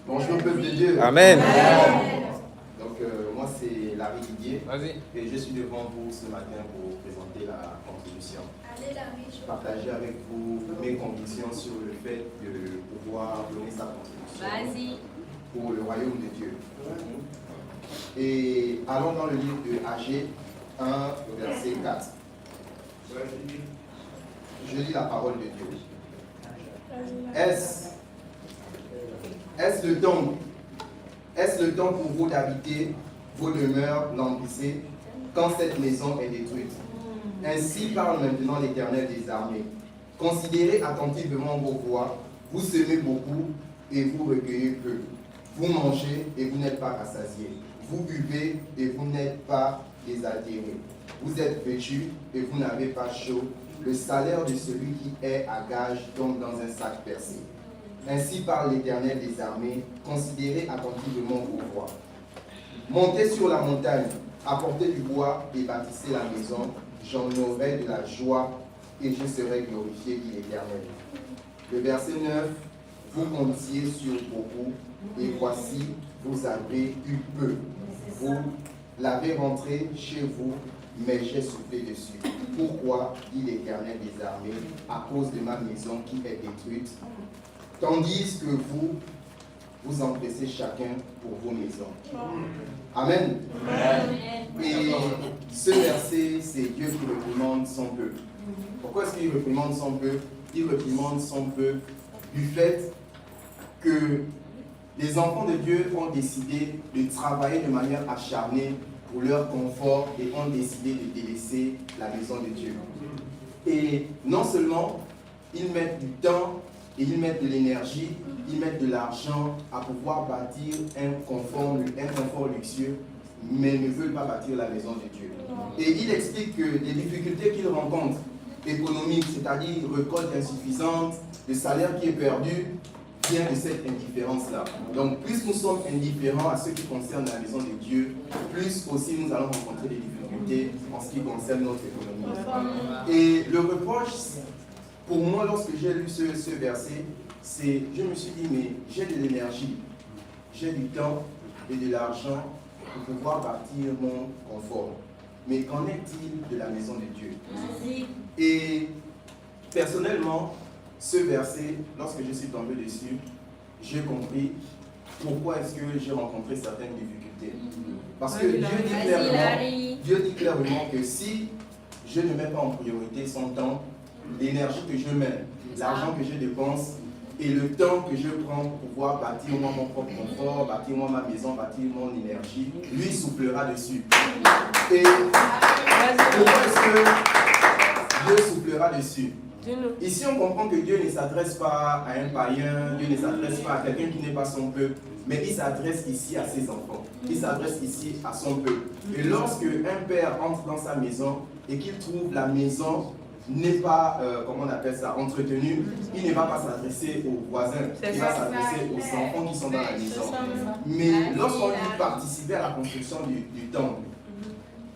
Bonjour peuple de Dieu. Amen. Donc moi c'est Larry Didier et je suis devant vous ce matin pour vous présenter la contribution. Partager avec vous mes convictions sur le fait de pouvoir donner sa contribution pour le royaume de Dieu. Et allons dans le livre de Agé 1, verset 4. Je lis la parole de Dieu. Est-ce le temps pour vous d'habiter vos demeures lambrissées quand cette maison est détruite? Ainsi parle maintenant l'Éternel des armées. Considérez attentivement vos voies. Vous semez beaucoup et vous recueillez peu. Vous mangez et vous n'êtes pas rassasiés. Vous buvez et vous n'êtes pas désaltérés. Vous êtes vêtus et vous n'avez pas chaud. Le salaire de celui qui est à gage tombe dans un sac percé. Ainsi parle l'Éternel des armées. Considérez attentivement vos voies. Montez sur la montagne, apportez du bois et bâtissez la maison. J'en aurai de la joie et je serai glorifié, dit l'Éternel. Le verset 9. Vous comptiez sur beaucoup et voici, vous avez eu peu. Vous l'avez rentré chez vous, mais j'ai soufflé dessus. Pourquoi, dit l'Éternel des armées, à cause de ma maison qui est détruite, tandis que vous empressez chacun pour vos maisons. Amen. Et ce verset, c'est Dieu qui réprimande son peuple. Pourquoi est-ce qu'il réprimande son peuple? Il réprimande son peuple du fait que les enfants de Dieu ont décidé de travailler de manière acharnée pour leur confort et ont décidé de délaisser la maison de Dieu. Et non seulement ils mettent du temps et ils mettent de l'énergie, ils mettent de l'argent à pouvoir bâtir un confort luxueux, mais ne veulent pas bâtir la maison de Dieu. Et il explique que les difficultés qu'ils rencontrent, économiques, c'est-à-dire récolte insuffisante, le salaire qui est perdu, vient de cette indifférence-là. Donc, plus nous sommes indifférents à ce qui concerne la maison de Dieu, plus aussi nous allons rencontrer des difficultés en ce qui concerne notre économie. Et le reproche, pour moi, lorsque j'ai lu ce verset, je me suis dit, mais j'ai de l'énergie, j'ai du temps et de l'argent pour pouvoir bâtir mon confort. Mais qu'en est-il de la maison de Dieu? Et personnellement, ce verset, lorsque je suis tombé dessus, j'ai compris pourquoi est-ce que j'ai rencontré certaines difficultés. Parce que Dieu dit clairement que si je ne mets pas en priorité son temps, l'énergie que je mets, l'argent que je dépense et le temps que je prends pour pouvoir bâtir moi mon propre confort, bâtir moi ma maison, bâtir mon énergie, lui soufflera dessus. Et pourquoi est-ce que Dieu soufflera dessus? Ici, on comprend que Dieu ne s'adresse pas à un païen, Dieu ne s'adresse pas à quelqu'un qui n'est pas son peuple, mais il s'adresse ici à ses enfants. Il s'adresse ici à son peuple. Et lorsque un père entre dans sa maison et qu'il trouve la maison n'est pas, comment on appelle ça, entretenue, il ne va pas s'adresser aux voisins, il va s'adresser aux enfants qui sont dans la maison. Mais lorsqu'on dit participer à la construction du temple,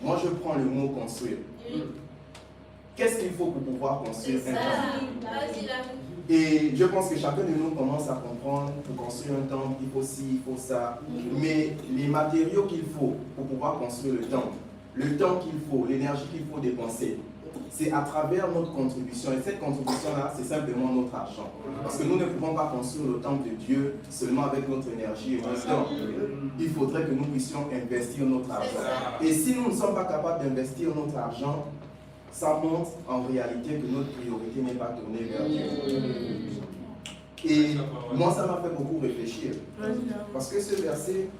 moi je prends le mot construire. Qu'est-ce qu'il faut pour pouvoir construire un temple? Et je pense que chacun de nous commence à comprendre, pour construire un temple, il faut ci, il faut ça. Mais les matériaux qu'il faut pour pouvoir construire le temps qu'il faut, l'énergie qu'il faut dépenser, c'est à travers notre contribution. Et cette contribution-là, c'est simplement notre argent. Parce que nous ne pouvons pas construire le temple de Dieu seulement avec notre énergie et notre temps. Il faudrait que nous puissions investir notre argent. Et si nous ne sommes pas capables d'investir notre argent, ça montre en réalité que notre priorité n'est pas tournée vers Dieu. Et moi, ça m'a fait beaucoup réfléchir. Parce que ce verset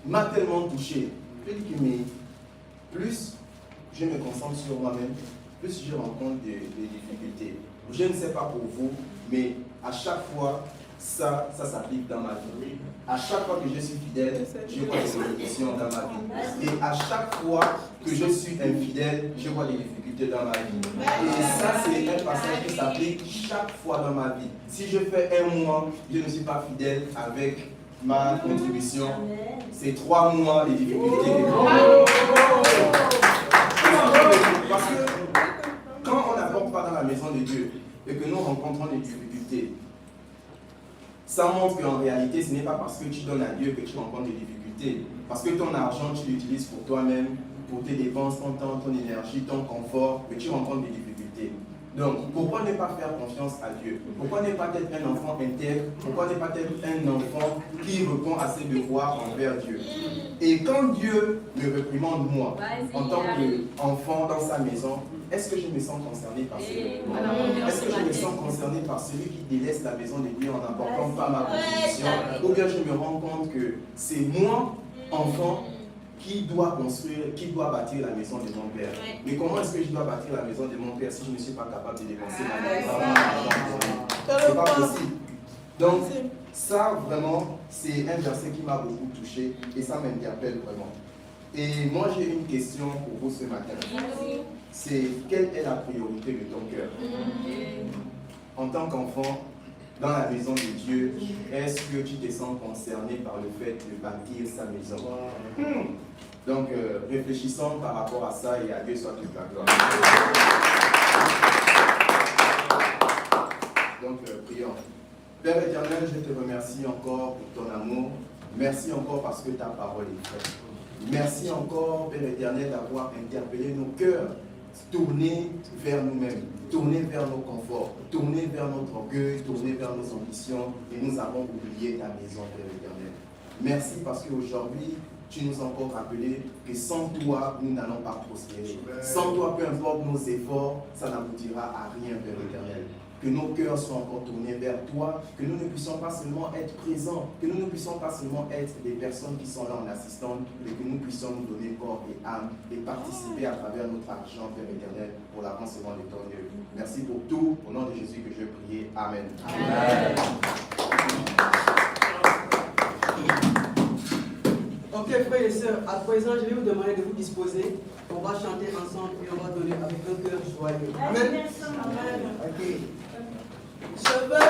m'a tellement touché. Je dis que mais plus je me concentre sur moi-même, plus je rencontre des difficultés. Je ne sais pas pour vous, mais à chaque fois, ça s'applique dans ma vie. À chaque fois que je suis fidèle, je vois des bénédictions dans ma vie. Et à chaque fois que je suis infidèle, je vois des difficultés dans ma vie. Et ça, c'est un passage qui s'applique chaque fois dans ma vie. Si je fais un mois, je ne suis pas fidèle avec ma contribution. C'est 3 mois les difficultés. Parce que quand on n'apporte pas dans la maison maison de Dieu et que nous rencontrons des difficultés, ça montre qu'en réalité, ce n'est pas parce que tu donnes à Dieu que tu rencontres des difficultés. Parce que ton argent, tu l'utilises pour toi-même, pour tes dépenses, ton temps, ton énergie, ton confort, que tu rencontres des difficultés. Donc, pourquoi ne pas faire confiance à Dieu? Pourquoi ne pas être un enfant intègre? Pourquoi ne pas être un enfant qui répond à ses devoirs envers Dieu? Et quand Dieu me réprimande, moi, en tant qu'enfant dans sa maison, est-ce que je me sens concerné par ce réprimande? Est-ce que je me sens concerné par celui qui délaisse la maison de Dieu en n'apportant pas ma contribution? Ou bien je me rends compte que c'est moi, enfant, qui doit construire, qui doit bâtir la maison de mon père. Mais comment est-ce que je dois bâtir la maison de mon père si je ne suis pas capable de dépenser ma maison? C'est pas possible. Donc, ça vraiment, c'est un verset qui m'a beaucoup touché et ça m'interpelle vraiment. Et moi, j'ai une question pour vous ce matin. C'est quelle est la priorité de ton cœur? En tant qu'enfant, dans la maison de Dieu, est-ce que tu te sens concerné par le fait de bâtir sa maison? Donc, réfléchissons par rapport à ça et à Dieu soit toute la gloire. Donc, prions. Père éternel, je te remercie encore pour ton amour. Merci encore parce que ta parole est vraie. Merci encore, Père éternel, d'avoir interpellé nos cœurs, tournés vers nous-mêmes, tournés vers nos conforts, tournés vers notre orgueil, tournés vers nos ambitions, et nous avons oublié ta maison, Père éternel. Merci parce qu'aujourd'hui, tu nous as encore rappelé que sans toi, nous n'allons pas prospérer. Sans toi, peu importe nos efforts, ça n'aboutira à rien, Père éternel. Que nos cœurs soient encore tournés vers toi, que nous ne puissions pas seulement être présents, que nous ne puissions pas seulement être des personnes qui sont là en assistante, mais que nous puissions nous donner corps et âme et participer à travers notre argent, Père éternel, pour l'avancement de ton œuvre. Merci pour tout. Au nom de Jésus que je prie. Amen. Amen. Ok, frères et sœurs, à présent, je vais vous demander de vous disposer. On va chanter ensemble et on va donner avec un cœur joyeux. Amen. Amen. Ok. Je veux